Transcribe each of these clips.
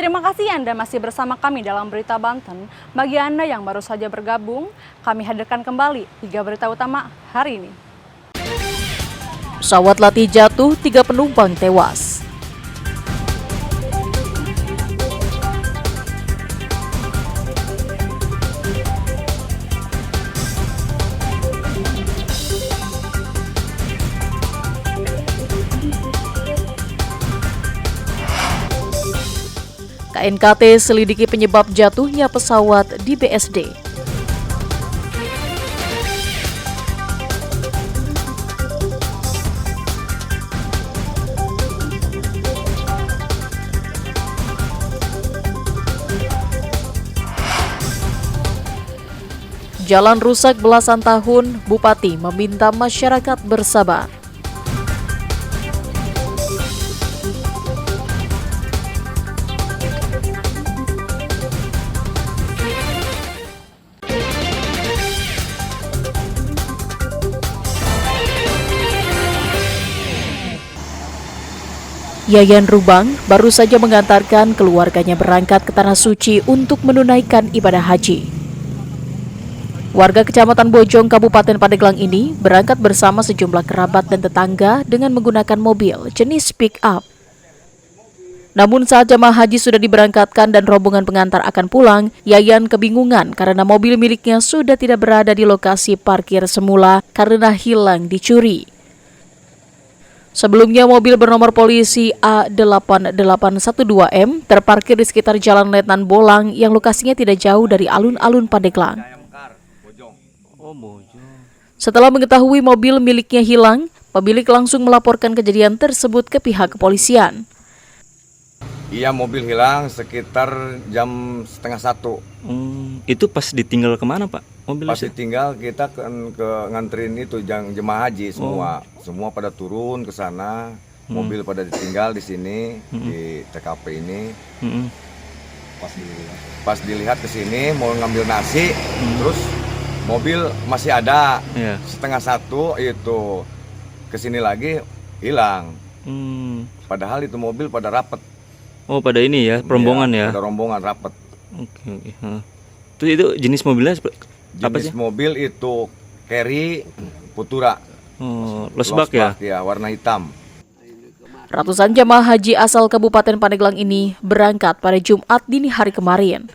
Terima kasih Anda masih bersama kami dalam Berita Banten. Bagi Anda yang baru saja bergabung, kami hadirkan kembali 3 berita utama hari ini. Pesawat latih jatuh, 3 penumpang tewas. KNKT selidiki penyebab jatuhnya pesawat di BSD. Jalan rusak belasan tahun, Bupati meminta masyarakat bersabar. Yayan Rubang baru saja mengantarkan keluarganya berangkat ke Tanah Suci untuk menunaikan ibadah haji. Warga Kecamatan Bojong, Kabupaten Pandeglang ini berangkat bersama sejumlah kerabat dan tetangga dengan menggunakan mobil jenis pick-up. Namun saat jemaah haji sudah diberangkatkan dan rombongan pengantar akan pulang, Yayan kebingungan karena mobil miliknya sudah tidak berada di lokasi parkir semula karena hilang dicuri. Sebelumnya mobil bernomor polisi A8812M terparkir di sekitar Jalan Letnan Bolang yang lokasinya tidak jauh dari alun-alun Pandeglang. Setelah mengetahui mobil miliknya hilang, pemilik langsung melaporkan kejadian tersebut ke pihak kepolisian. Iya, mobil hilang sekitar jam 12:30. Itu pas ditinggal kemana, Pak? Mobilnya pas ditinggal kita ke nganterin itu jemaah haji semua. Semua pada turun ke sana. Mobil pada ditinggal di sini di TKP ini. Pas dilihat ke sini mau ngambil nasi, terus mobil masih ada. 12:30 itu ke sini lagi hilang. Padahal itu mobil pada rapet. Oh, pada ini ya, rombongan ya. Pada rombongan rapet. Oke. Terus itu jenis mobilnya apa sih? Jenis mobil itu Carry Futura. Losbak ya? Ya, warna hitam. Ratusan jemaah haji asal Kabupaten Pandeglang ini berangkat pada Jumat dini hari kemarin.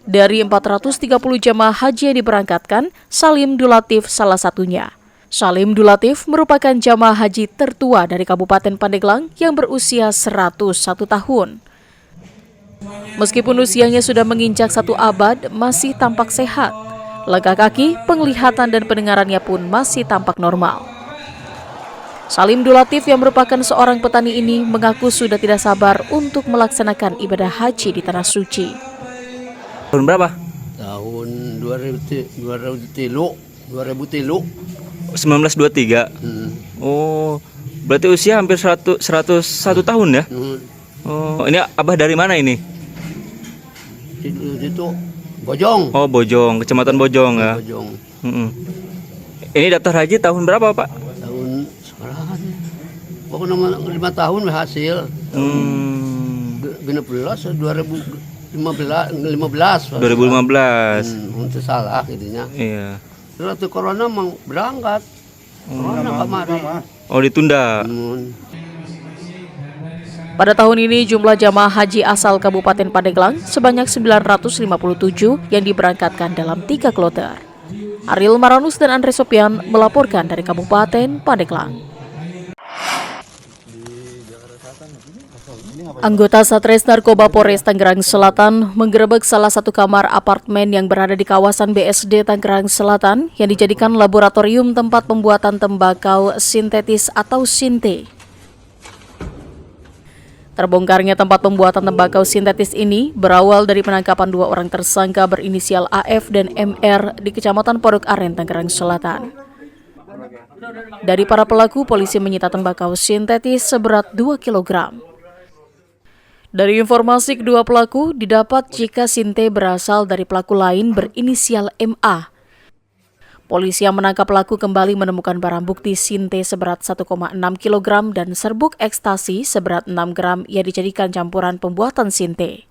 Dari 430 jemaah haji yang diberangkatkan, Salim Dulatif salah satunya. Salim Dulatif merupakan jamaah haji tertua dari Kabupaten Pandeglang yang berusia 101 tahun. Meskipun usianya sudah menginjak 1 abad, masih tampak sehat. Langkah kaki, penglihatan dan pendengarannya pun masih tampak normal. Salim Dulatif yang merupakan seorang petani ini mengaku sudah tidak sabar untuk melaksanakan ibadah haji di Tanah Suci. Tahun berapa? Tahun 2003. 1923. Oh, berarti usia hampir 101 tahun ya? Oh, ini Abah dari mana ini? Itu Bojong. Oh, Bojong, Kecamatan Bojong ya. Bojong. Ini daftar haji tahun berapa, Pak? Tahun sekarang. Pokoknya 5 tahun hasil. 2015. 2015. Untuk salah itunya. Iya. Waktu corona emang berangkat. Corona kemarin. Oh, ditunda. Pada tahun ini jumlah jamaah haji asal Kabupaten Pandeglang sebanyak 957 yang diberangkatkan dalam 3 kloter. Ariel Maranus dan Andre Sopian melaporkan dari Kabupaten Pandeglang. Anggota Satres Narkoba Polres Tangerang Selatan menggerebek salah satu kamar apartemen yang berada di kawasan BSD Tangerang Selatan yang dijadikan laboratorium tempat pembuatan tembakau sintetis atau sinte. Terbongkarnya tempat pembuatan tembakau sintetis ini berawal dari penangkapan 2 orang tersangka berinisial AF dan MR di Kecamatan Pondok Aren, Tangerang Selatan. Dari para pelaku, polisi menyita tembakau sintetis seberat 2 kg. Dari informasi kedua pelaku, didapat jika sinte berasal dari pelaku lain berinisial MA. Polisi yang menangkap pelaku kembali menemukan barang bukti sinte seberat 1,6 kg dan serbuk ekstasi seberat 6 gram yang dijadikan campuran pembuatan sinte.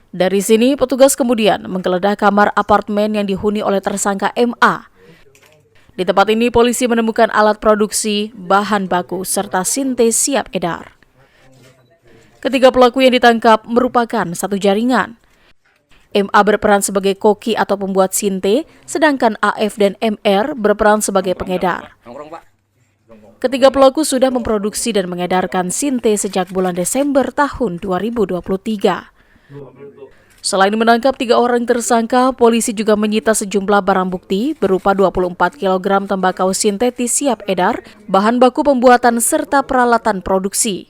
Dari sini, petugas kemudian menggeledah kamar apartemen yang dihuni oleh tersangka MA. Di tempat ini, polisi menemukan alat produksi, bahan baku, serta sinte siap edar. Ketiga pelaku yang ditangkap merupakan satu jaringan. MA berperan sebagai koki atau pembuat sinte, sedangkan AF dan MR berperan sebagai pengedar. Ketiga pelaku sudah memproduksi dan mengedarkan sinte sejak bulan Desember tahun 2023. Selain menangkap 3 orang tersangka, polisi juga menyita sejumlah barang bukti berupa 24 kg tembakau sintetis siap edar, bahan baku pembuatan serta peralatan produksi.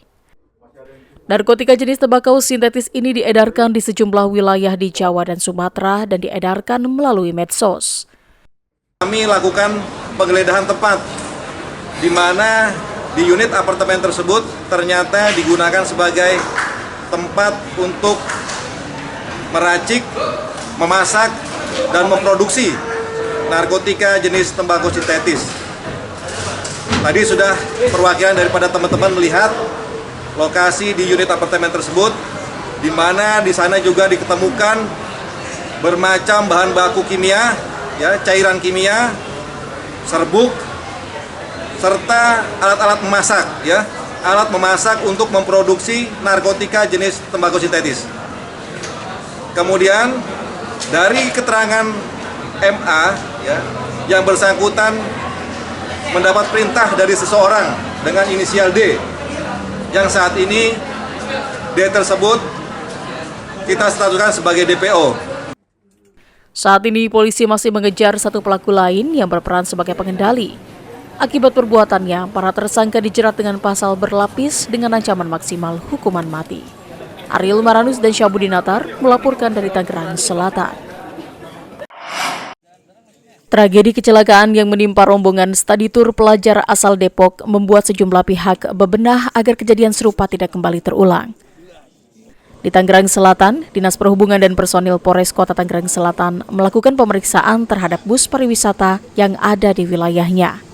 Narkotika jenis tembakau sintetis ini diedarkan di sejumlah wilayah di Jawa dan Sumatera dan diedarkan melalui medsos. Kami lakukan penggeledahan tempat di mana di unit apartemen tersebut ternyata digunakan sebagai tempat untuk meracik, memasak, dan memproduksi narkotika jenis tembakau sintetis. Tadi sudah perwakilan daripada teman-teman melihat lokasi di unit apartemen tersebut, di mana di sana juga diketemukan bermacam bahan baku kimia, ya, cairan kimia, serbuk, serta alat-alat memasak, ya, alat memasak untuk memproduksi narkotika jenis tembakau sintetis. Kemudian dari keterangan MA, ya, yang bersangkutan mendapat perintah dari seseorang dengan inisial D, yang saat ini D tersebut kita statuskan sebagai DPO. Saat ini polisi masih mengejar satu pelaku lain yang berperan sebagai pengendali. Akibat perbuatannya, para tersangka dijerat dengan pasal berlapis dengan ancaman maksimal hukuman mati. Ariel Maranus dan Syabudinatar melaporkan dari Tangerang Selatan. Tragedi kecelakaan yang menimpa rombongan studi tur pelajar asal Depok membuat sejumlah pihak bebenah agar kejadian serupa tidak kembali terulang. Di Tangerang Selatan, Dinas Perhubungan dan personil Polres Kota Tangerang Selatan melakukan pemeriksaan terhadap bus pariwisata yang ada di wilayahnya.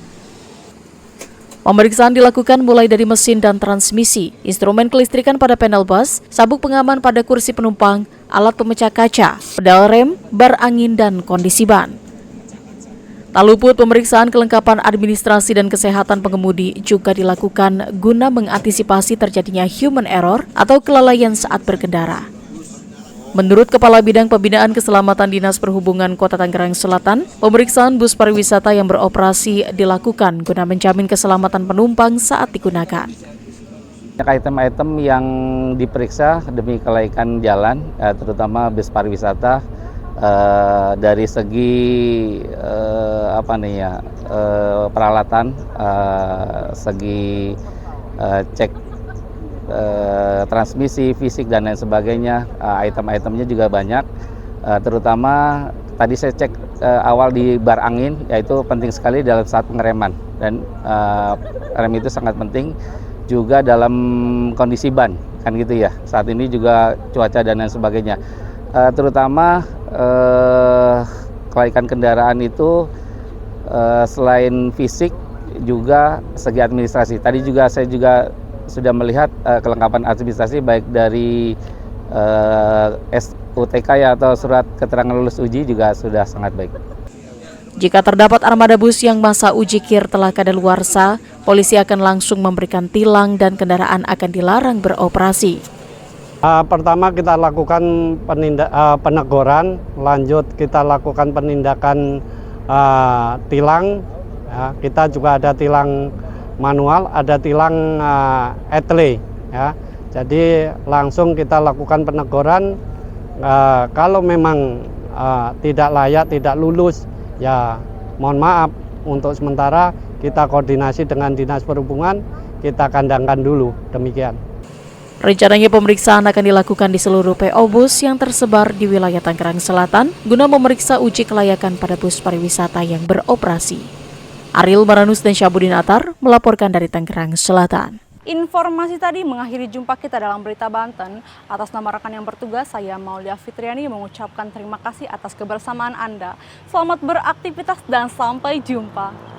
Pemeriksaan dilakukan mulai dari mesin dan transmisi, instrumen kelistrikan pada panel bus, sabuk pengaman pada kursi penumpang, alat pemecah kaca, pedal rem, bar angin, dan kondisi ban. Tak luput pemeriksaan kelengkapan administrasi dan kesehatan pengemudi juga dilakukan guna mengantisipasi terjadinya human error atau kelalaian saat berkendara. Menurut Kepala Bidang Pembinaan Keselamatan Dinas Perhubungan Kota Tangerang Selatan, pemeriksaan bus pariwisata yang beroperasi dilakukan guna menjamin keselamatan penumpang saat digunakan. Item-item yang diperiksa demi kelaikan jalan, terutama bus pariwisata, dari segi peralatan, segi cek transmisi, fisik dan lain sebagainya, item-itemnya juga banyak. Terutama tadi saya cek awal di bar angin, yaitu penting sekali dalam saat pengereman, dan rem itu sangat penting juga dalam kondisi ban, kan gitu ya. Saat ini juga cuaca dan lain sebagainya. Terutama kelaikan kendaraan itu selain fisik juga segi administrasi. Tadi juga saya juga sudah melihat kelengkapan administrasi baik dari SUTK ya, atau surat keterangan lulus uji juga sudah sangat baik. Jika terdapat armada bus yang masa uji KIR telah kadaluarsa, polisi akan langsung memberikan tilang dan kendaraan akan dilarang beroperasi. Pertama kita lakukan peneguran, lanjut kita lakukan penindakan tilang. Ya, kita juga ada tilang manual, ada tilang etle. Ya. Jadi langsung kita lakukan peneguran. Kalau memang tidak layak, tidak lulus, ya mohon maaf. Untuk sementara kita koordinasi dengan Dinas Perhubungan, kita kandangkan dulu, demikian. Rencananya pemeriksaan akan dilakukan di seluruh PO bus yang tersebar di wilayah Tangerang Selatan guna memeriksa uji kelayakan pada bus pariwisata yang beroperasi. Ariel Maranus dan Syabudinatar melaporkan dari Tangerang Selatan. Informasi tadi mengakhiri jumpa kita dalam Berita Banten. Atas nama rekan yang bertugas, saya Maulia Fitriani mengucapkan terima kasih atas kebersamaan Anda. Selamat beraktivitas dan sampai jumpa.